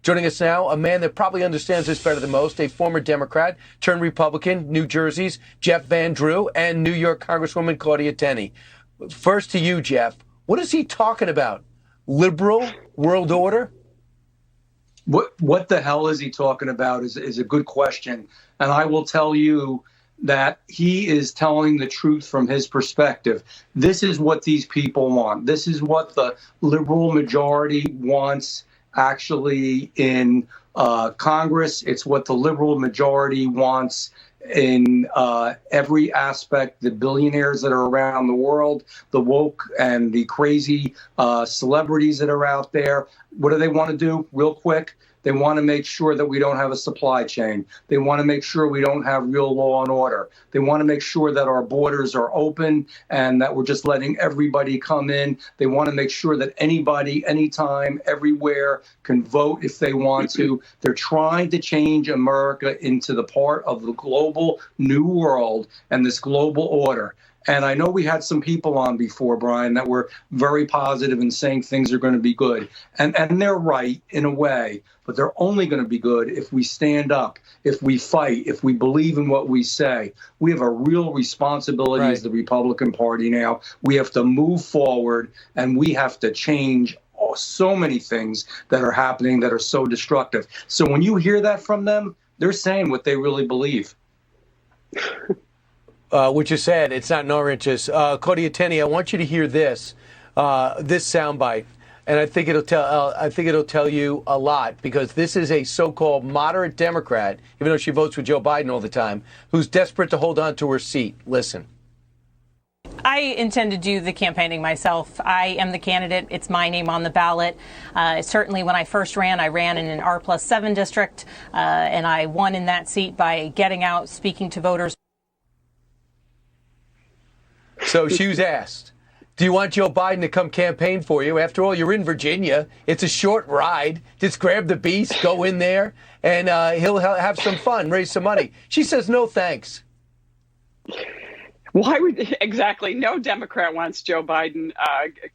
Joining us now, a man that probably understands this better than most, a former Democrat turned Republican, New Jersey's Jeff Van Drew, and New York Congresswoman Claudia Tenney. First to you, Jeff. What is he talking about? Liberal world order? What the hell is he talking about is a good question. And I will tell you that he is telling the truth from his perspective. This is what these people want. This is what the liberal majority wants actually in Congress. It's what the liberal majority wants in every aspect. The billionaires that are around the world, the woke and the crazy celebrities that are out there. What do they want to do real quick? They want to make sure that we don't have a supply chain. They want to make sure we don't have real law and order. They want to make sure that our borders are open and that we're just letting everybody come in. They want to make sure that anybody, anytime, everywhere can vote if they want to. They're trying to change America into the part of the global new world and this global order. And I know we had some people on before, Brian, that were very positive and saying things are going to be good. And they're right in a way, but they're only going to be good if we stand up, if we fight, if we believe in what we say. We have a real responsibility as the Republican Party now. We have to move forward and we have to change so many things that are happening that are so destructive. So when you hear that from them, they're saying what they really believe. Which is sad. It's not in our interest. Claudia Tenney, I want you to hear this soundbite, and I think it'll tell you a lot, because this is a so-called moderate Democrat, even though she votes with Joe Biden all the time, who's desperate to hold on to her seat. Listen. I intend to do the campaigning myself. I am the candidate. It's my name on the ballot. Certainly when I first ran, I ran in an R+7 district, and I won in that seat by getting out, speaking to voters. So she was asked, do you want Joe Biden to come campaign for you? After all, you're in Virginia. It's a short ride. Just grab the beast, go in there, and he'll have some fun, raise some money. She says, no, thanks. Why would exactly? No Democrat wants Joe Biden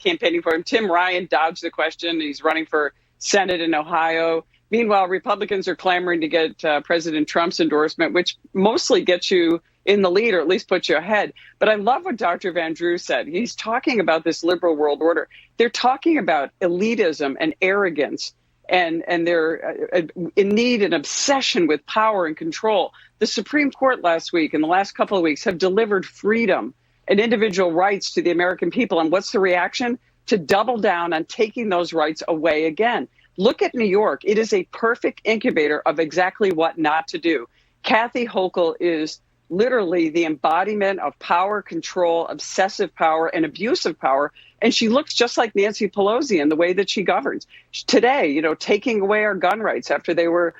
campaigning for him. Tim Ryan dodged the question. He's running for Senate in Ohio. Meanwhile, Republicans are clamoring to get President Trump's endorsement, which mostly gets you in the lead, or at least puts you ahead. But I love what Dr. Van Drew said. He's talking about this liberal world order. They're talking about elitism and arrogance, and they're in need and obsession with power and control. The Supreme Court last week and the last couple of weeks have delivered freedom and individual rights to the American people. And what's the reaction? To double down on taking those rights away again. Look at New York. It is a perfect incubator of exactly what not to do. Kathy Hochul is literally the embodiment of power, control, obsessive power, and abusive power. And she looks just like Nancy Pelosi in the way that she governs. Today, taking away our gun rights after they were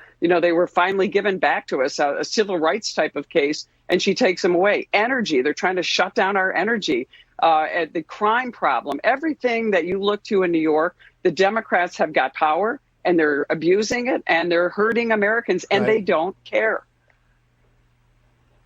finally given back to us, a civil rights type of case, and she takes them away. Energy, they're trying to shut down our energy. The crime problem, everything that you look to in New York, the Democrats have got power, and they're abusing it, and they're hurting Americans, and they don't care.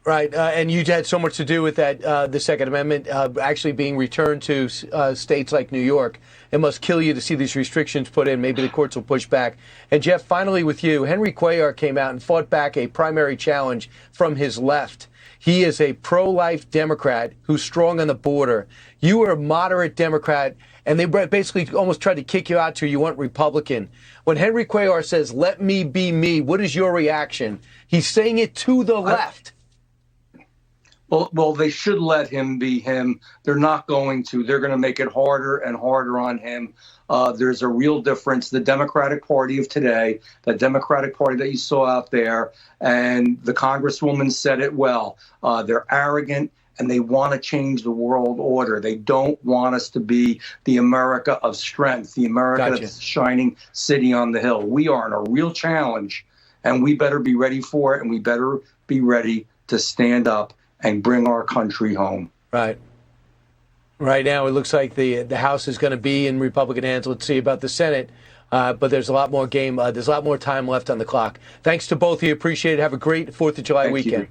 Right, and you had so much to do with that, the Second Amendment actually being returned to states like New York. It must kill you to see these restrictions put in. Maybe the courts will push back. And Jeff, finally with you, Henry Cuellar came out and fought back a primary challenge from his left. He is a pro-life Democrat who's strong on the border. You are a moderate Democrat, and they basically almost tried to kick you out to you went Republican. When Henry Cuellar says, let me be me, what is your reaction? He's saying it to the left. Well, they should let him be him. They're not going to. They're going to make it harder and harder on him. There's a real difference. The Democratic Party of today, the Democratic Party that you saw out there, and the Congresswoman said it well. They're arrogant, and they want to change the world order. They don't want us to be the America of strength, the America that's the shining city on the hill. We are in a real challenge, and we better be ready for it, and we better be ready to stand up and bring our country home. Right. Right now, it looks like the House is going to be in Republican hands. Let's see about the Senate. But there's a lot more there's a lot more time left on the clock. Thanks to both of you. Appreciate it. Have a great 4th of July weekend.